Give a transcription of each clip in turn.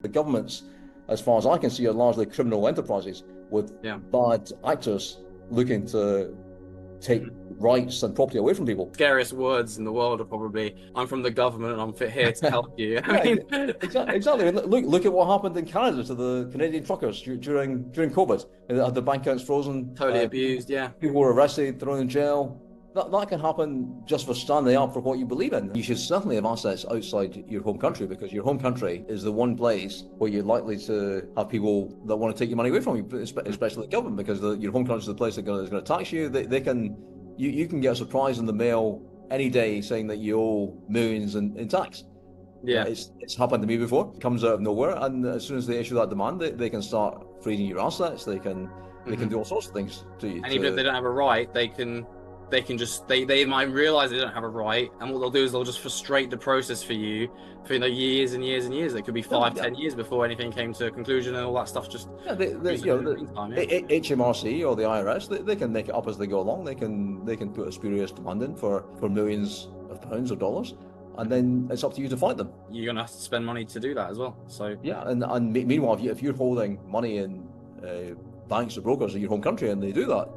The governments, as far as I can see, are largely criminal enterprises with bad actors looking to take rights and property away from people. Scariest words in the world are probably, I'm from the government and I'm here to help you. I mean, exactly. Look at what happened in Canada to the Canadian truckers during COVID. They had their bank accounts frozen. Totally abused, yeah. People were arrested, thrown in jail. That can happen just for standing up for what you believe in. You should certainly have assets outside your home country, because your home country is the one place where you're likely to have people that want to take your money away from you, especially the government, because your home country is the place that's going to tax you. You can get a surprise in the mail any day saying that you owe millions in tax. Yeah, it's happened to me before. It comes out of nowhere, and as soon as they issue that demand, they can start freezing your assets. They can do all sorts of things to you. And even if they don't have a right, they might realize they don't have a right, and what they'll do is they'll just frustrate the process for you for years and years and years. It could be 10 years before anything came to a conclusion, and all that stuff just HMRC or the IRS, they can make it up as they go along. They can put a spurious demand in for millions of pounds or dollars, and then it's up to you to fight them. You're gonna have to spend money to do that as well. So and meanwhile, if you're holding money in banks or brokers in your home country and they do that,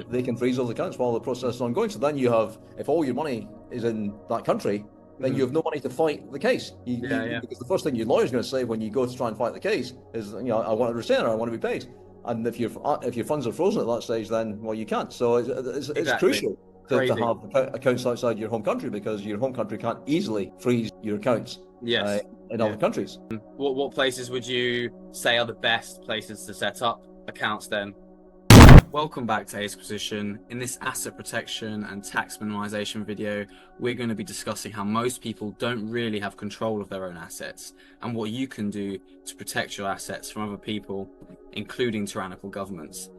they can freeze those accounts while the process is ongoing. So then you have, if all your money is in that country, then you have no money to fight the case. Because the first thing your lawyer's going to say when you go to try and fight the case is, I want a retainer, I want to be paid. And if your funds are frozen at that stage, then you can't. So it's crucial to have accounts outside your home country, because your home country can't easily freeze your accounts in other countries. What places would you say are the best places to set up accounts then? Welcome back to Acequisition. In this asset protection and tax minimization video, we're going to be discussing how most people don't really have control of their own assets, and what you can do to protect your assets from other people, including tyrannical governments.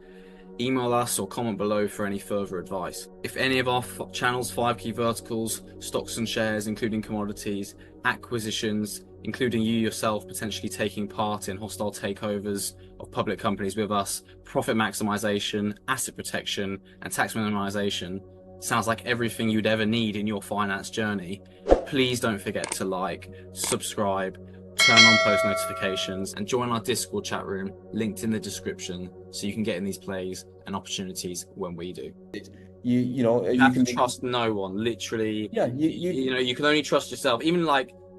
Email us or comment below for any further advice. If any of our channel's 5 key verticals, stocks and shares, including commodities, acquisitions, including you yourself potentially taking part in hostile takeovers of public companies with us, profit maximization, asset protection, and tax minimization, sounds like everything you'd ever need in your finance journey, please don't forget to like, subscribe, turn on post notifications, and join our Discord chat room, linked in the description, so you can get in these plays and opportunities when we do. You can trust no one, literally. You can only trust yourself.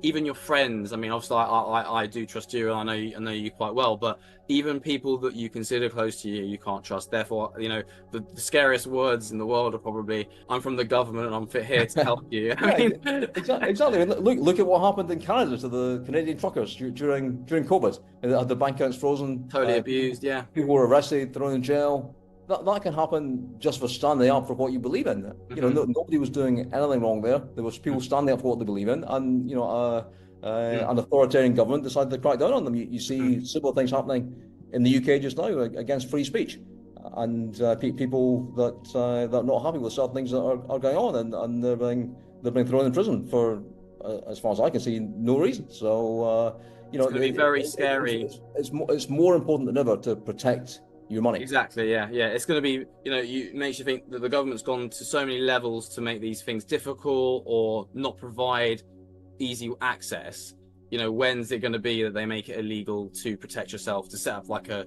Even your friends. I mean, obviously, I do trust you, and I know you quite well. But even people that you consider close to you, you can't trust. Therefore, the scariest words in the world are probably, "I'm from the government and I'm here to help you." Exactly. Look at what happened in Canada to the Canadian truckers during COVID. They had their bank accounts frozen. Totally abused. Yeah. People were arrested, thrown in jail. That can happen just for standing up for what you believe in. Nobody was doing anything wrong there. There was people standing up for what they believe in, and an authoritarian government decided to crack down on them. You see similar things happening in the UK just now against free speech, and people that are not happy with certain things that are going on, and they're being thrown in prison for, as far as I can see, no reason. So it's going to be very scary. It's more important than ever to protect your money. Exactly. Yeah. It's going to be, makes you think that the government's gone to so many levels to make these things difficult or not provide easy access. When's it going to be that they make it illegal to protect yourself, to set up like a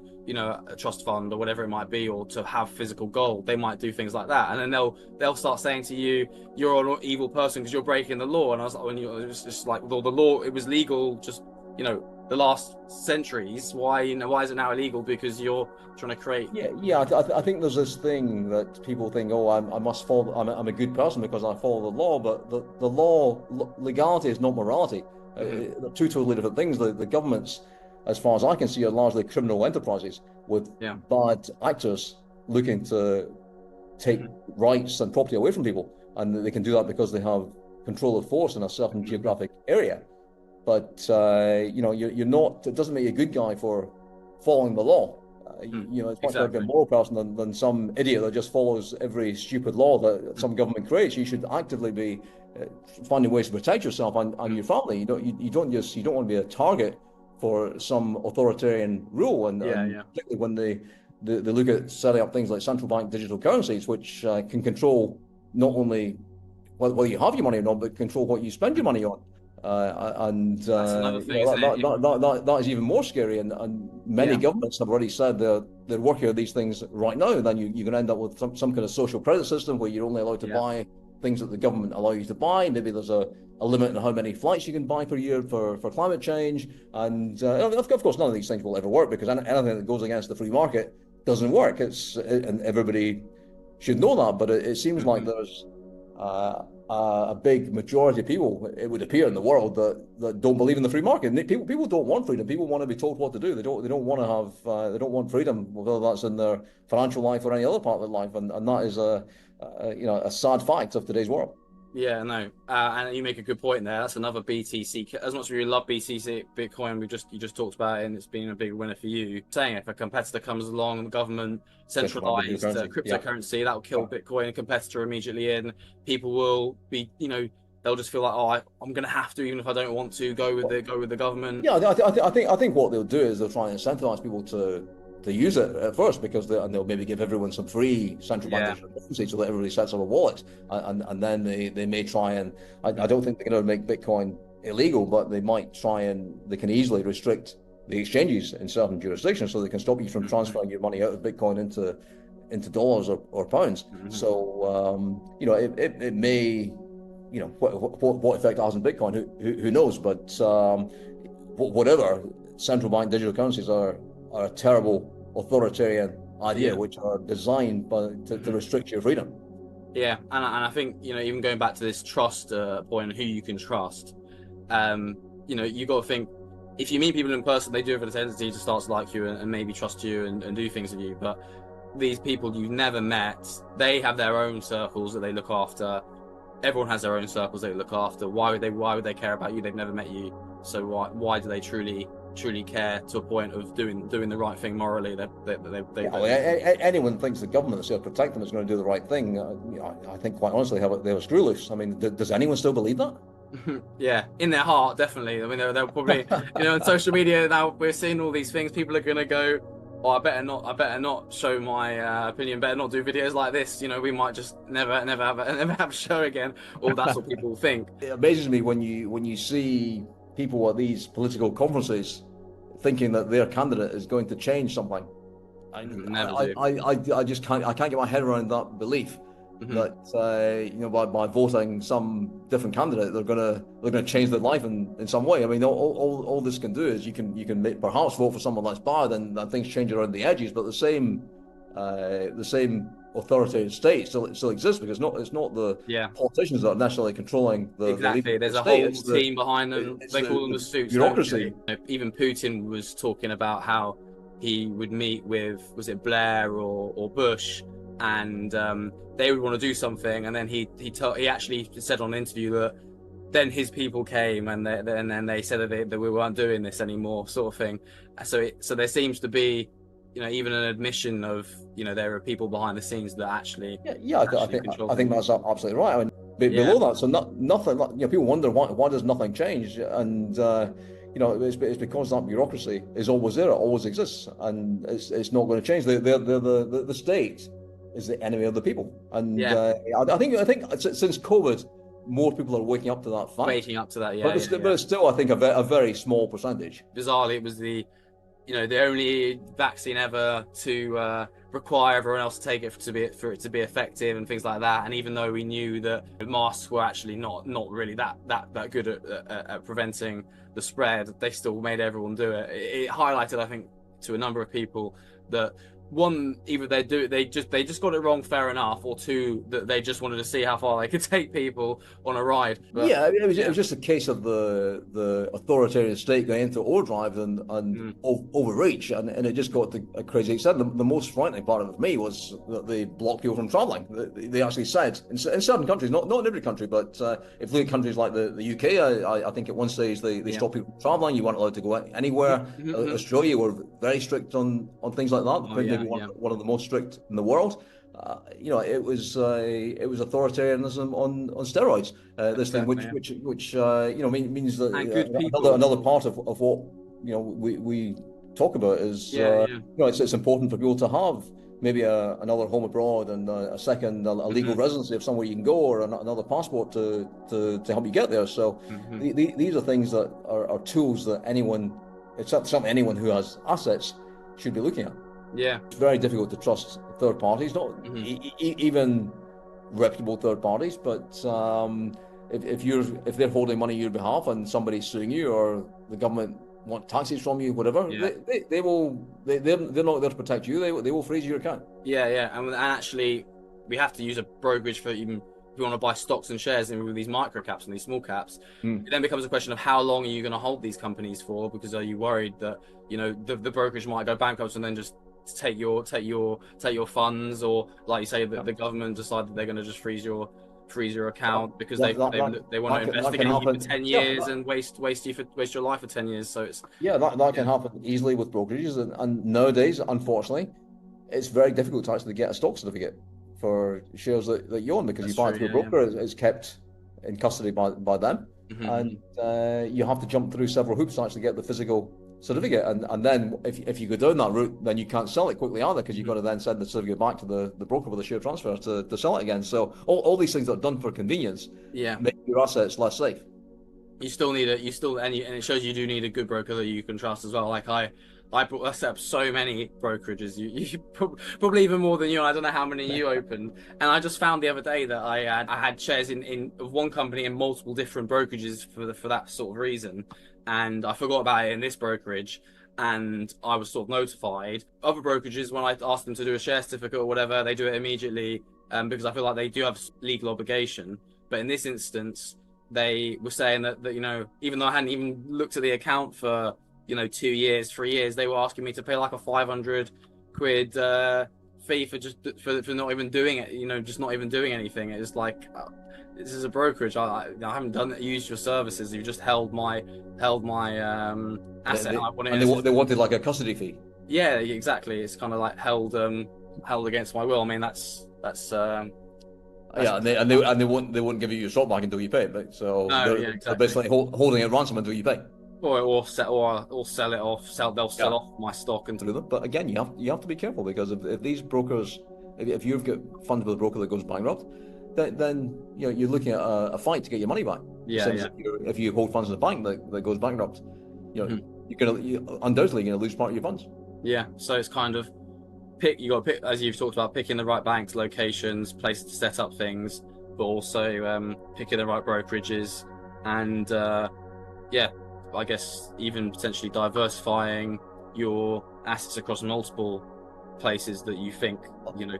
trust fund or whatever it might be, or to have physical gold? They might do things like that, and then they'll start saying to you, you're an evil person because you're breaking the law. And I was like, it was just like, well, the law, it was legal just the last centuries. Why is it now illegal? Because you're trying to create. I think there's this thing that people think, I must follow. I'm a good person because I follow the law, but the law, legality is not morality. They're two totally different things. The governments, as far as I can see, are largely criminal enterprises with bad actors looking to take rights and property away from people, and they can do that because they have control of force in a certain geographic area. But you're not. It doesn't make you a good guy for following the law. It's much better to be a moral person than some idiot that just follows every stupid law that some government creates. You should actively be finding ways to protect yourself and your family. You don't want to be a target for some authoritarian rule. And particularly when they look at setting up things like central bank digital currencies, which can control not only whether you have your money or not, but control what you spend your money on. That's another thing, isn't it? That is even more scary. And many governments have already said they're working on these things right now. And then you're going to end up with some kind of social credit system where you're only allowed to buy things that the government allow you to buy. Maybe there's a limit on how many flights you can buy per year for climate change. And of course, none of these things will ever work, because anything that goes against the free market doesn't work. And everybody should know that. But it seems like there's a big majority of people, it would appear, in the world that don't believe in the free market. And people don't want freedom. People want to be told what to do. They don't want to have they don't want freedom, whether that's in their financial life or any other part of their life. And that is a sad fact of today's world. Yeah, no, and you make a good point there. That's another BTC. As much as we love BTC, Bitcoin, you just talked about it, and it's been a big winner for you. Saying if a competitor comes along, the government centralized cryptocurrency, that will kill Bitcoin. A competitor immediately in, people will be, they'll just feel like, oh, I'm going to have to, even if I don't want to, go with the government. Yeah, I think what they'll do is they'll try and incentivize people to use it at first, because they'll maybe give everyone some free central bank digital currency so that everybody sets up a wallet, and then they may try and I don't think they're going to make Bitcoin illegal, but they might try, and they can easily restrict the exchanges in certain jurisdictions so they can stop you from transferring your money out of Bitcoin into dollars or pounds. So it may, what effect it has on Bitcoin, who knows, but whatever, central bank digital currencies are a terrible authoritarian idea, which are designed to restrict your freedom. Yeah, and I think, even going back to this trust point, who you can trust, you got to think, if you meet people in person, they do have a tendency to start to like you and maybe trust you and do things with you. But these people you've never met, they have their own circles that they look after. Everyone has their own circles they look after. Why would they care about you? They've never met you. So why do they truly care to a point of doing the right thing morally? Anyone thinks the government that's going to protect them is going to do the right thing. I think, quite honestly, they have a screw loose. I mean, does anyone still believe that? Yeah, in their heart, definitely. I mean, they'll probably, on social media now, we're seeing all these things. People are going to go, oh, I better not show my opinion. Better not do videos like this. We might just never have a show again. Or that's what people think. It amazes me when you see people at these political conferences thinking that their candidate is going to change something. I just can't get my head around that belief that by voting some different candidate they're gonna change their life in some way. I mean, all this can do is you can perhaps vote for someone that's bad and things change around the edges, but the same authoritarian state still exists, because it's not the politicians that are necessarily controlling the there's a whole team behind them. They call them the suits. Bureaucracy. Even Putin was talking about how he would meet with, was it Blair or Bush, and they would want to do something, and then he actually said on an interview that then his people came and then they said that we weren't doing this anymore, sort of thing. So there seems to be even an admission of, there are people behind the scenes that actually. I think that's absolutely right. I mean, below that, so nothing. People wonder why does nothing change, and it's because that bureaucracy is always there, it always exists, and it's not going to change. The state is the enemy of the people, and I think since COVID, more people are waking up to that fact. But it's still, I think, a very small percentage. Bizarrely, it was the only vaccine ever to require everyone else to take it for it to be effective and things like that. And even though we knew that masks were actually not really that good at preventing the spread, they still made everyone do it. It highlighted, I think, to a number of people that, one, either they just got it wrong, fair enough, or two, that they just wanted to see how far they could take people on a ride. But, it was just a case of the authoritarian state going into overdrive and overreach, and it just got to a crazy extent. The most frightening part of it for me was that they blocked people from traveling. They actually said in certain countries, not in every country, but if you look at countries like the UK, I think at one stage they stopped people from traveling. You weren't allowed to go anywhere. Australia were very strict on things like that. One of the most strict in the world. It was authoritarianism on steroids. This thing, which means that another part of what we talk about is it's important for people to have maybe another home abroad and a second a legal residency of somewhere you can go, or another passport to help you get there. So these are things that are tools that it's something anyone who has assets should be looking at. Yeah, it's very difficult to trust third parties, not even reputable third parties, but if they're holding money on your behalf and somebody's suing you, or the government want taxes from you, whatever, they're not there to protect you. They will freeze your account. And actually, we have to use a brokerage for even if you want to buy stocks and shares in with these micro caps and these small caps. It then becomes a question of how long are you going to hold these companies for? Because are you worried that the brokerage might go bankrupt and then just take your funds, or like you say, the government decided they're going to just freeze your account because they want to investigate you for 10 years and waste your life for 10 years. So it's that can happen easily with brokerages, and nowadays, unfortunately, it's very difficult to actually get a stock certificate for shares that you own, because you buy it through a broker. It's kept in custody by them, and you have to jump through several hoops to actually get the physical certificate, and then if you go down that route, then you can't sell it quickly either, because you've got to then send the certificate back to the broker with a share transfer to sell it again. So all these things that are done for convenience make your assets less safe. You still need and it shows you do need a good broker that you can trust as well. Like I set up so many brokerages, you probably even more than you. I don't know how many you opened, and I just found the other day that I had shares in one company in multiple different brokerages for that sort of reason. And I forgot about it in this brokerage, and I was sort of notified. Other brokerages, when I asked them to do a share certificate or whatever, they do it immediately because I feel like they do have legal obligation. But in this instance, they were saying that even though I hadn't even looked at the account for 2 years, 3 years, they were asking me to pay like a 500 quid fee for not even doing it. Just not even doing anything. It's like, this is a brokerage. I haven't used your services. You just held my asset. They wanted like a custody fee. Yeah, exactly. It's kind of like held against my will. I mean, that's and they won't give you your stock back until you pay it. But they're basically holding it ransom until you pay. Or sell it off. They'll sell off my stock and through them. But again, you have to be careful, because if these brokers, if you've got funds with a broker that goes bankrupt, then you're looking at a fight to get your money back. If you hold funds in the bank that goes bankrupt, you're undoubtedly going to lose part of your funds. Yeah, so it's kind of you got to pick, as you've talked about, picking the right banks, locations, places to set up things, but also picking the right brokerages, and I guess even potentially diversifying your assets across multiple places that you think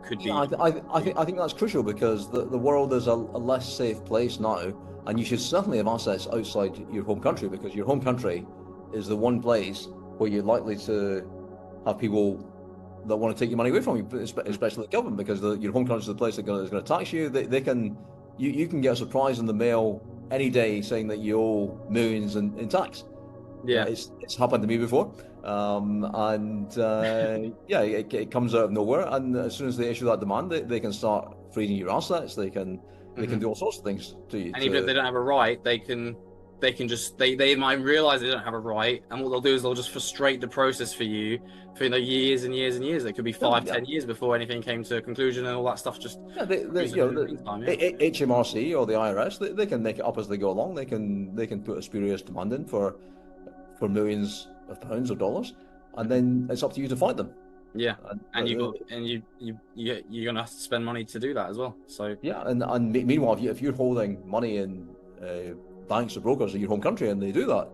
could be. I think that's crucial, because the world is a less safe place now, and you should certainly have assets outside your home country, because your home country is the one place where you're likely to have people that want to take your money away from you, especially the government, because your home country is the place that's going to tax you. You can get a surprise in the mail any day saying that you owe millions in tax. It's happened to me before, it comes out of nowhere, and as soon as they issue that demand, they can start freezing your assets. They can do all sorts of things to you. And even if they don't have a right, they might realize they don't have a right, and what they'll do is they'll just frustrate the process for you for years and years and years. It could be 10 years before anything came to a conclusion, and all that stuff just HMRC or the IRS, they can make it up as they go along. They can put a spurious demand in for millions of pounds or dollars, and then it's up to you to fight them. You're gonna have to spend money to do that as well. So and meanwhile, if you're holding money in banks or brokers in your home country, and they do that,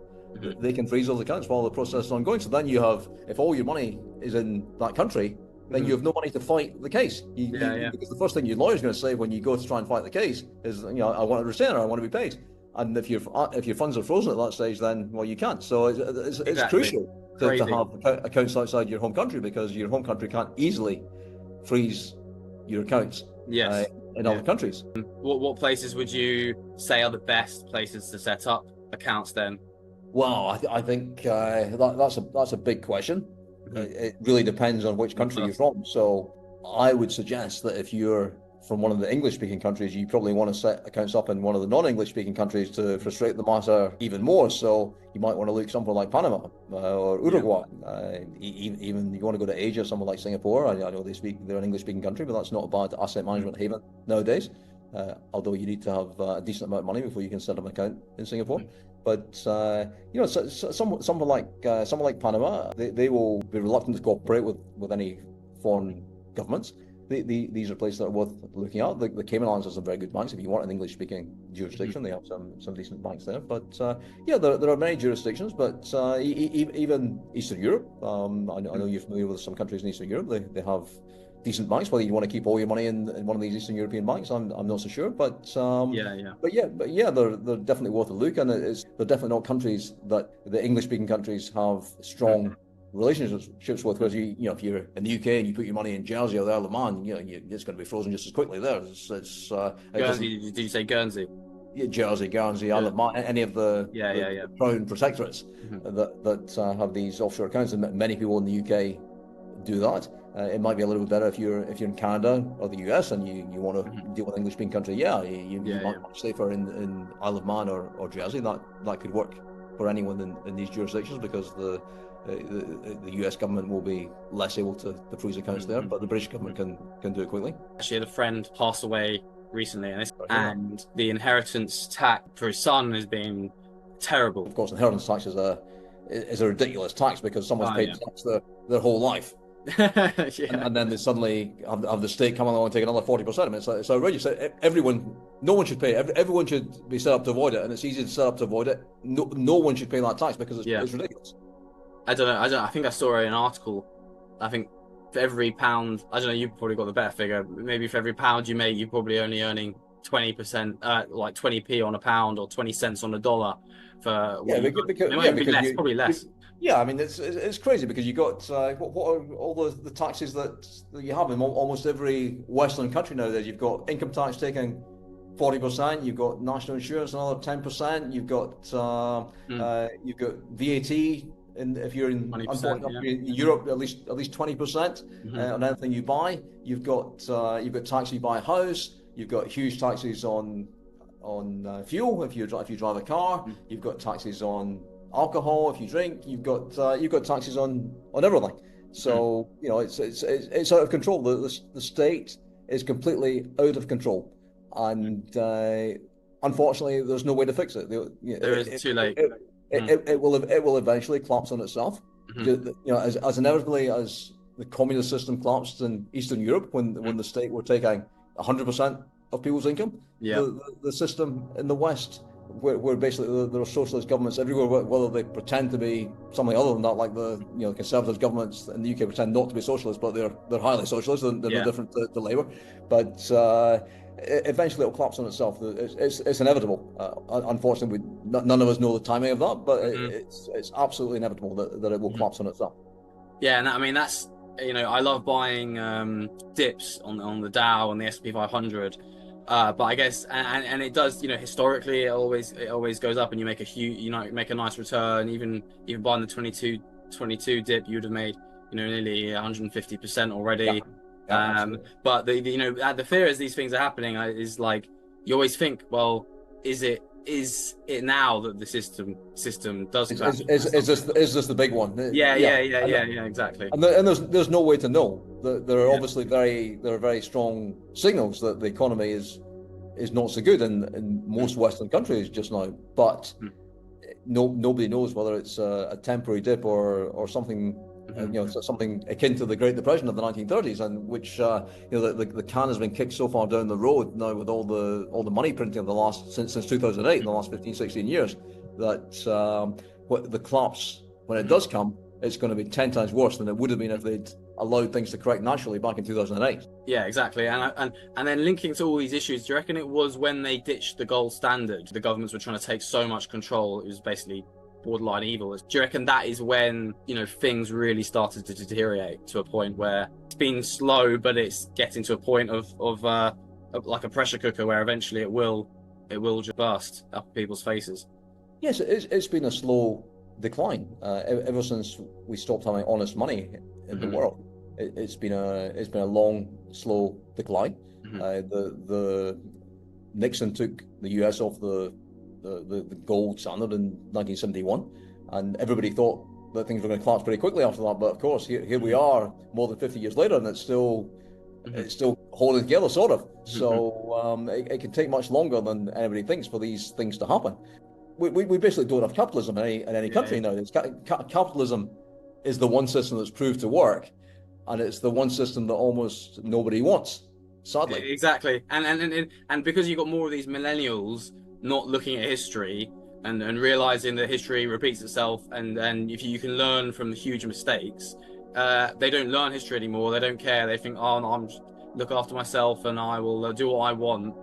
they can freeze those accounts while the process is ongoing. So then if all your money is in that country, then you have no money to fight the case. Because the first thing your lawyer's going to say when you go to try and fight the case is, I want a retainer, I want to be paid. And if your funds are frozen at that stage, then you can't. So it's crucial to have accounts outside your home country, because your home country can't easily freeze your accounts in other countries. What places would you say are the best places to set up accounts then? Well, I think that's a big question. It really depends on which country you're from. So I would suggest that if you're from one of the English-speaking countries, you probably want to set accounts up in one of the non-English-speaking countries to frustrate the matter even more. So you might want to look somewhere like Panama or Uruguay. Even you want to go to Asia, somewhere like Singapore. I know they're an English-speaking country, but that's not a bad asset management haven nowadays. Although you need to have a decent amount of money before you can set up an account in Singapore. But someone like Panama, they will be reluctant to cooperate with any foreign governments. These are places that are worth looking at. The Cayman Islands has some very good banks. If you want an English-speaking jurisdiction, they have some decent banks there. But there are many jurisdictions. But even Eastern Europe, I know you're familiar with some countries in Eastern Europe. They have decent banks. Whether you want to keep all your money in one of these Eastern European banks, I'm not so sure. But they're definitely worth a look. And they're definitely not countries that the English-speaking countries have strong relationships with, because if you're in the UK and you put your money in Jersey or the Isle of Man, it's going to be frozen just as quickly there. Guernsey, did you say Guernsey? Jersey, Guernsey, Isle of Man, any of the Crown protectorates that have these offshore accounts, and many people in the UK do that. It might be a little bit better if you're in Canada or the US and you want to deal with an English-speaking country. You might be safer in Isle of Man or Jersey. That could work for anyone in these jurisdictions, because the US government will be less able to freeze accounts there, but the British government can do it quickly. Actually, I had a friend pass away recently, and the inheritance tax for his son has been terrible. Of course, inheritance tax is a ridiculous tax, because someone's paid tax their whole life. And then they suddenly have the state come along and take another 40%. I mean, it's outrageous. No one should pay. Everyone should be set up to avoid it, and it's easy to set up to avoid it. No one should pay that tax, because it's ridiculous. I don't know. I think I saw an article. I think for every pound, I don't know, you've probably got the better figure. Maybe for every pound you make, you're probably only earning 20%, like 20p on a pound or 20 cents on a dollar. Probably less. I mean, it's crazy, because you got what are all the taxes that you have in almost every Western country nowadays. You've got income tax taking 40%. You've got national insurance another 10%. You've got VAT. And if you're in Europe, at least 20% on anything you buy. You've got tax if you buy a house. You've got huge taxes on fuel if you drive a car. You've got taxes on alcohol if you drink. You've got taxes on everything. So it's out of control. The state is completely out of control, and unfortunately, there's no way to fix it. It's too late. It will eventually collapse on itself. As inevitably as the communist system collapsed in Eastern Europe when the state were taking 100% of people's income. The system in the West, where basically there are socialist governments everywhere, whether they pretend to be something other than that, like the conservative governments in the UK pretend not to be socialist, but they're highly socialist. They're no different to Labour. But eventually it'll collapse on itself. It's inevitable. Unfortunately, none of us know the timing of that, but it's absolutely inevitable that it will collapse on itself. Yeah, and I mean that's I love buying dips on the Dow and the S&P 500, but I guess and it does historically it always goes up, and you make a nice return. Even buying the 22 dip, you would have made nearly 150% already. But the fear as these things are happening is like you always think, well, is it now that the system does crash? Is this the big one? Exactly. And there's no way to know. There are obviously very strong signals that the economy is not so good in most Western countries just now. But nobody knows whether it's a temporary dip or something. Something akin to the Great Depression of the 1930s, and which the can has been kicked so far down the road now with all the money printing of the last since 2008, in the last 15-16 years, that what the collapse, when it does come, it's going to be 10 times worse than it would have been if they'd allowed things to correct naturally back in 2008. Yeah, exactly. And then linking to all these issues, do you reckon it was when they ditched the gold standard, the governments were trying to take so much control, it was basically borderline evil? Do you reckon that is when things really started to deteriorate to a point where it's been slow, but it's getting to a point of like a pressure cooker where eventually it will just burst up people's faces? Yes, it's been a slow decline ever since we stopped having honest money in the world. it's been a long, slow decline. The Nixon took the U.S. off the gold standard in 1971, and everybody thought that things were going to collapse pretty quickly after that. But of course, here we are, more than 50 years later, and it's still holding together, sort of. So it can take much longer than anybody thinks for these things to happen. We basically don't have capitalism in any country nowadays. Capitalism is the one system that's proved to work, and it's the one system that almost nobody wants, sadly. Exactly, and because you've got more of these millennials not looking at history and realizing that history repeats itself, and if you can learn from the huge mistakes, they don't learn history anymore. They don't care. They think, oh, no, I'm just look after myself and I will do what I want.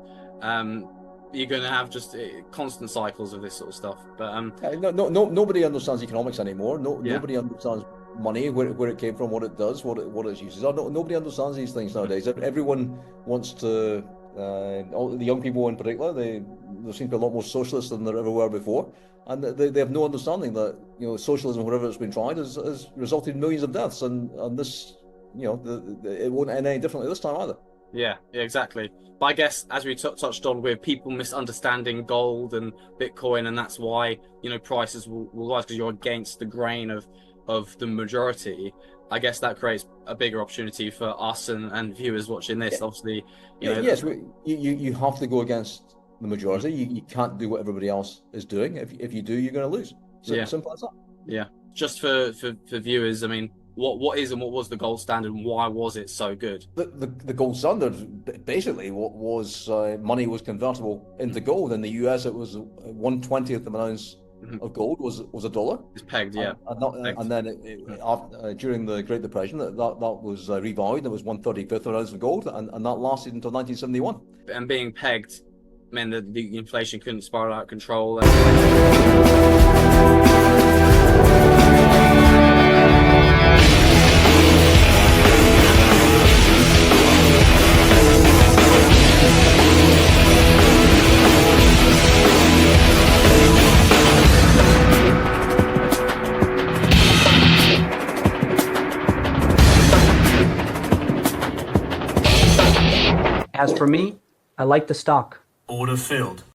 You're going to have just constant cycles of this sort of stuff. But nobody understands economics anymore. Nobody understands money, where it came from, what it does, what its uses are. Nobody understands these things nowadays. Everyone wants to. All the young people in particular, there seem to be a lot more socialists than there ever were before, and they have no understanding that socialism, wherever it's been tried, has resulted in millions of deaths, and this it won't end any differently this time either. Yeah, exactly. But I guess, as we touched on, with people misunderstanding gold and Bitcoin, and that's why prices will rise, because you're against the grain of the majority. I guess that creates a bigger opportunity for us and viewers watching this. Obviously, yes, you have to go against the majority. You can't do what everybody else is doing. If you do, you're going to lose. Simple as that. Yeah. Just for viewers, I mean, what is and what was the gold standard, and why was it so good? The gold standard, basically, what was money was convertible into gold. In the US, it was 1/20th of an ounce of gold was $1. It's pegged, yeah. And then during the Great Depression, that was revalued. It was 1/35th of an ounce of gold, and that lasted until 1971. And being pegged meant that the inflation couldn't spiral out of control. As for me, I like the stock. Order filled.